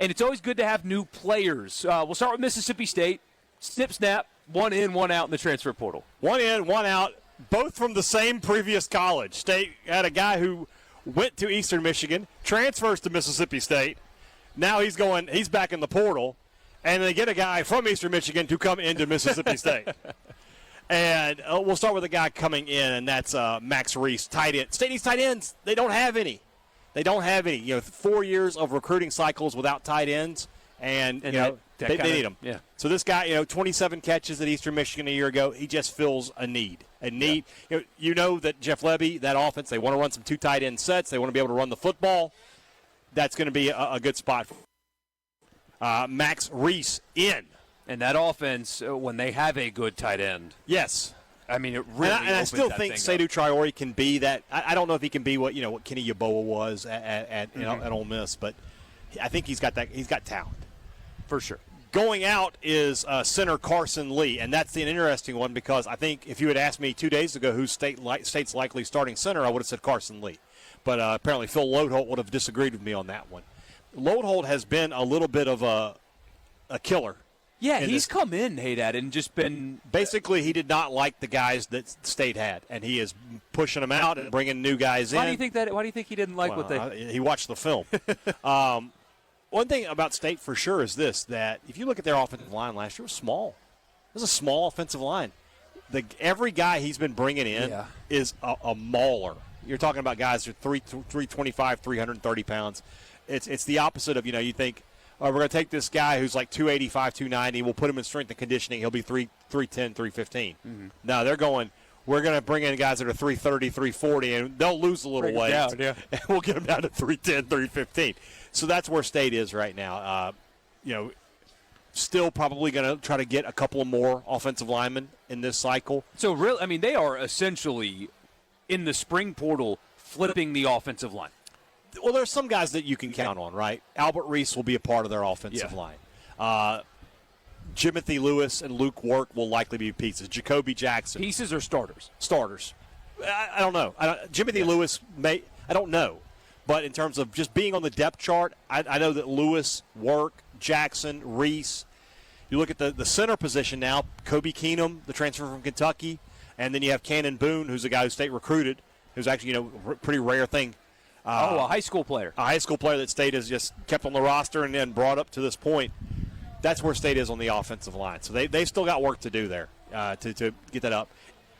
And it's always good to have new players. We'll start with Mississippi State. Snip, snap, one in, one out in the transfer portal. One in, one out, both from the same previous college. State had a guy who went to Eastern Michigan, transfers to Mississippi State. Now he's back in the portal, and they get a guy from Eastern Michigan to come into Mississippi State. And we'll start with a guy coming in, and that's Max Reese, tight end. State needs tight ends. They don't have any. 4 years of recruiting cycles without tight ends, and they need them. Yeah. So this guy, 27 catches at Eastern Michigan a year ago. He just fills a need. Yeah. You know that Jeff Levy, that offense, they want to run some 2 tight end sets. They want to be able to run the football. That's going to be a good spot. Max Reese in. And that offense, when they have a good tight end. Yes. I mean, it really and I still think Seydou Traore can be that. I don't know if he can be what Kenny Yeboah was at Ole Miss, but I think he's got that. He's got talent for sure. Going out is center Carson Lee, and that's an interesting one because I think if you had asked me 2 days ago who's State's likely starting center, I would have said Carson Lee. But apparently Phil Lodeholt would have disagreed with me on that one. Lodeholt has been a little bit of a killer. Yeah, he's come in, Haydad, and just been – basically, he did not like the guys that State had, and he is pushing them out and bringing new guys in. Why do you think he didn't like what they – He watched the film. One thing about State for sure is this, that if you look at their offensive line last year, it was small. It was a small offensive line. Every guy he's been bringing in is a mauler. You're talking about guys who are 325, 330 pounds. It's the opposite of, you think – we're going to take this guy who's like 285, 290. We'll put him in strength and conditioning. He'll be 310, 315. Mm-hmm. No, they're going, we're going to bring in guys that are 330, 340, and they'll lose a little weight. And we'll get them down to 310, 315. So that's where State is right now. Still probably going to try to get a couple of more offensive linemen in this cycle. So, really, they are essentially in the spring portal flipping the offensive line. Well, there's some guys that you can count on, right? Albert Reese will be a part of their offensive line. Jimothy Lewis and Luke Work will likely be pieces. Jacoby Jackson. Pieces or starters? Starters. I don't know. Jimothy Lewis may – I don't know. But in terms of just being on the depth chart, I know that Lewis, Work, Jackson, Reese. You look at the center position now, Kobe Keenum, the transfer from Kentucky, and then you have Cannon Boone, who's a guy who State recruited, who's actually, a pretty rare thing. A high school player. A high school player that State has just kept on the roster and then brought up to this point. That's where State is on the offensive line. So they still got work to do there to get that up.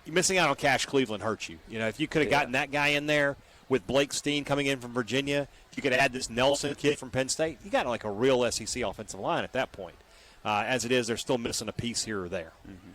Missing out on Cash Cleveland hurts you. If you could have gotten that guy in there with Blake Steen coming in from Virginia, you could add this Nelson kid from Penn State. You got like a real SEC offensive line at that point. As it is, they're still missing a piece here or there. Mm-hmm.